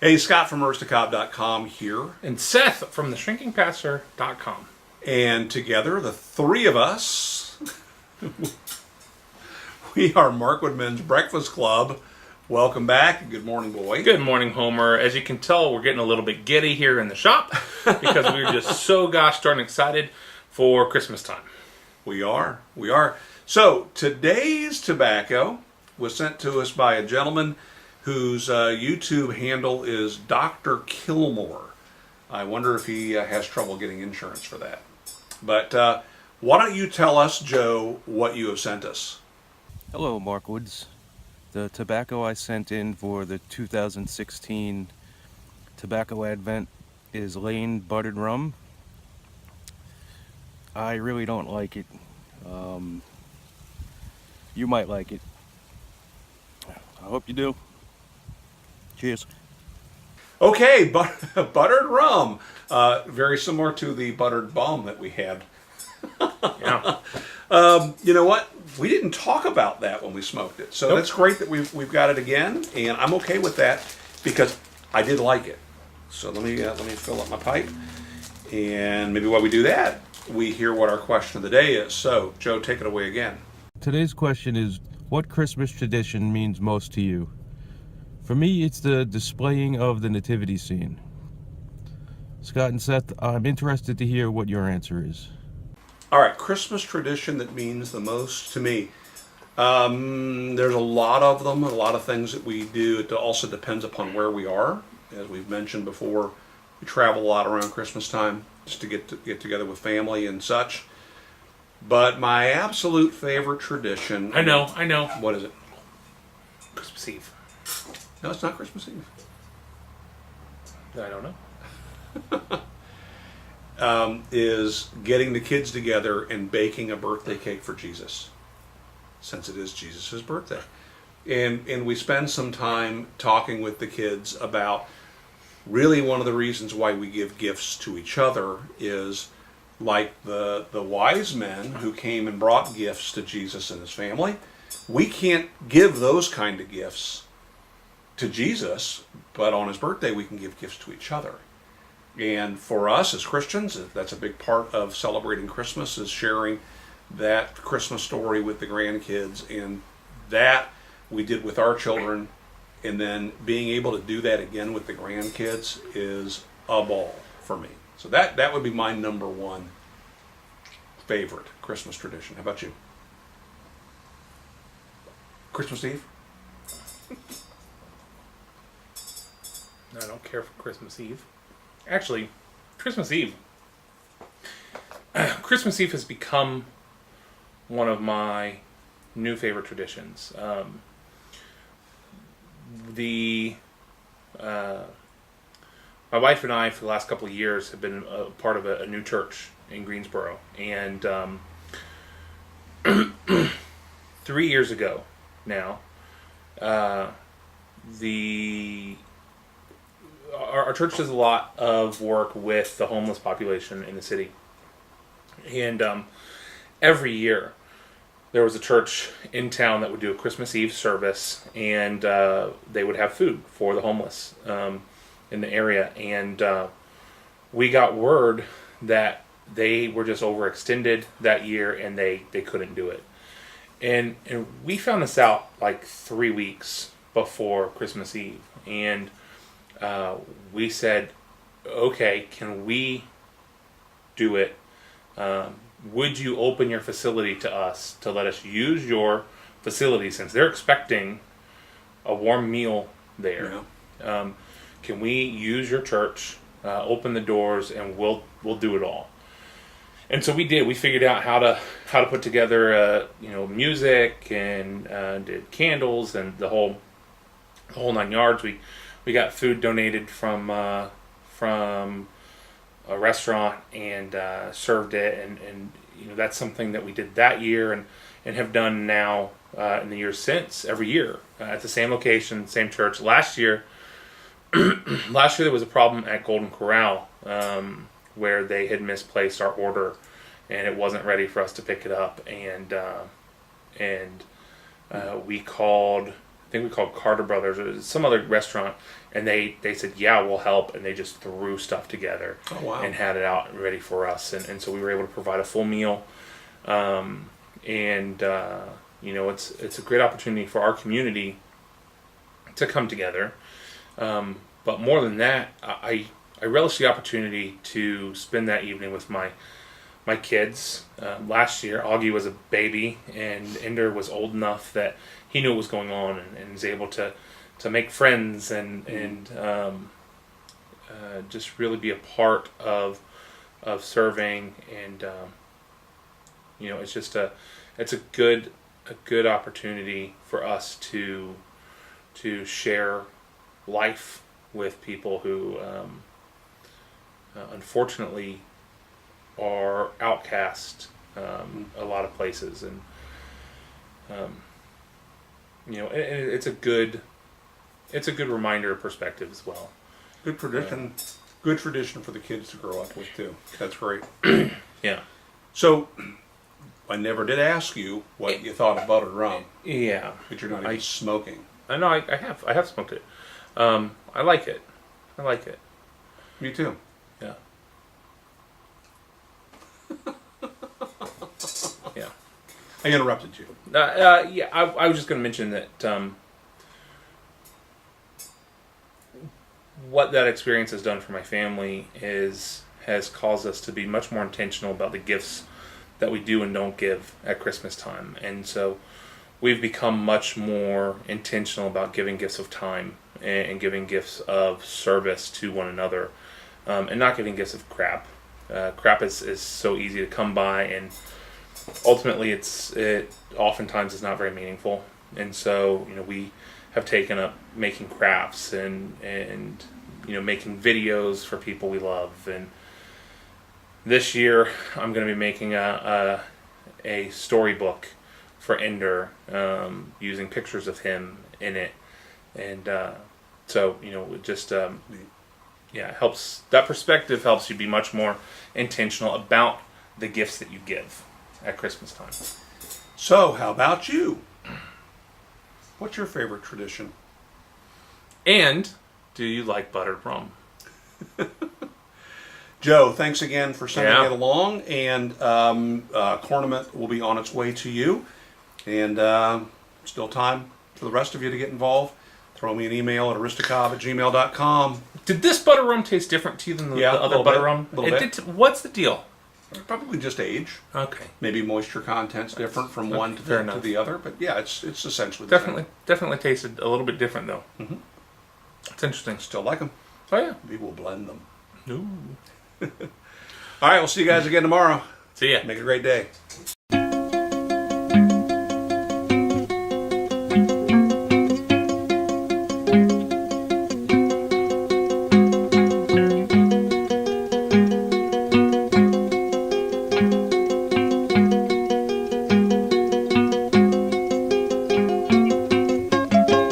Hey, Scott from Aristocob.com here. And Seth from theshrinkingpastor.com. And together, the three of us, we are Markwood Men's Breakfast Club. Welcome back. Good morning, boy. Good morning, Homer. As you can tell, we're getting a little bit giddy here in the shop because we're just so gosh darn excited for Christmas time. We are. So, today's tobacco was sent to us by a gentleman whose YouTube handle is DoctorKillmore. I wonder if he has trouble getting insurance for that. But why don't you tell us, Joe, what you have sent us? Hello, Markwoods. The tobacco I sent in for the 2016 Tobacco Advent is Lane Buttered Rum. I really don't like it. You might like it. I hope you do. Cheers. Okay, buttered rum. Very similar to the buttered bum that we had. Yeah. You know what? We didn't talk about that when we smoked it. So That's great that we've got it again, and I'm okay with that because I did like it. So let me fill up my pipe, and maybe while we do that, we hear what our question of the day is. So, Joe, take it away again. Today's question is, what Christmas tradition means most to you? For me, it's the displaying of the nativity scene. Scott and Seth, I'm interested to hear what your answer is. All right, Christmas tradition that means the most to me. There's a lot of them, a lot of things that we do. It also depends upon where we are. As we've mentioned before, we travel a lot around Christmas time just to get together with family and such. But my absolute favorite tradition... I know. What is it? Christmas Eve. No, it's not Christmas Eve. I don't know. Is getting the kids together and baking a birthday cake for Jesus, since it is Jesus' birthday. And we spend some time talking with the kids about really one of the reasons why we give gifts to each other is like the wise men who came and brought gifts to Jesus and his family. We can't give those kind of gifts to Jesus, but on his birthday we can give gifts to each other. And for us as Christians, that's a big part of celebrating Christmas, is sharing that Christmas story with the grandkids. And that we did with our children. And then being able to do that again with the grandkids is a ball for me. So that would be my number one favorite Christmas tradition. How about you? Christmas Eve? I don't care for Christmas Eve. Actually, Christmas Eve has become one of my new favorite traditions. My wife and I, for the last couple of years, have been a part of a new church in Greensboro, and 3 years ago now, our church does a lot of work with the homeless population in the city. And every year there was a church in town that would do a Christmas Eve service, and they would have food for the homeless in the area. And we got word that they were just overextended that year and they couldn't do it. And we found this out like 3 weeks before Christmas Eve. And we said, okay, can we do it? Would you open your facility to us to let us use your facility, since they're expecting a warm meal there? Yeah. Can we use your church, open the doors, and we'll do it all? And so we did. We figured out how to put together music and did candles and the whole 9 yards. We got food donated from a restaurant and served it, and that's something that we did that year and have done now in the years since, every year at the same location, same church. Last year there was a problem at Golden Corral where they had misplaced our order and it wasn't ready for us to pick it up, and we called, I think we called Carter Brothers or some other restaurant, And they said, yeah, we'll help. And they just threw stuff together and had it out and ready for us. And so we were able to provide a full meal. You know, it's a great opportunity for our community to come together. But more than that, I relish the opportunity to spend that evening with my kids. Last year, Augie was a baby, and Ender was old enough that he knew what was going on and was able to make friends and just really be a part of serving. And you know, it's just it's a good opportunity for us to share life with people who unfortunately are outcast a lot of places. And you know, it's a good reminder of perspective as well. Good tradition. Good tradition for the kids to grow up with too. That's great. Yeah. So, I never did ask you what you thought of buttered rum. Yeah. But you're not even smoking. I know. I have smoked it. I like it. Me too. Yeah. Yeah. I interrupted you. Yeah. I was just going to mention that what that experience has done for my family has caused us to be much more intentional about the gifts that we do and don't give at Christmas time. And so we've become much more intentional about giving gifts of time and giving gifts of service to one another, and not giving gifts of crap. Crap is so easy to come by, and ultimately it oftentimes is not very meaningful. And so, you know, we have taken up making crafts and you know, making videos for people we love. And this year I'm going to be making a storybook for Ender, using pictures of him in it. And so, you know, it just yeah, helps. That perspective helps you be much more intentional about the gifts that you give at Christmas time. So, how about you? What's your favorite tradition? And do you like buttered rum? Joe, thanks again for sending Yeah. it along. And Cornament will be on its way to you. And still time for the rest of you to get involved. Throw me an email at aristocob@gmail.com. Did this butter rum taste different to you than the other little butter bit, rum? little bit. What's the deal? Probably just age. Okay. Maybe moisture content's different from one to fair to enough. the other. But yeah, it's essentially the Definitely tasted a little bit different though. Mm-hmm. It's interesting. same. Still like them. Oh yeah. Maybe we'll blend them. Ooh. All right, we'll see you guys again tomorrow. See ya. Make it a great day.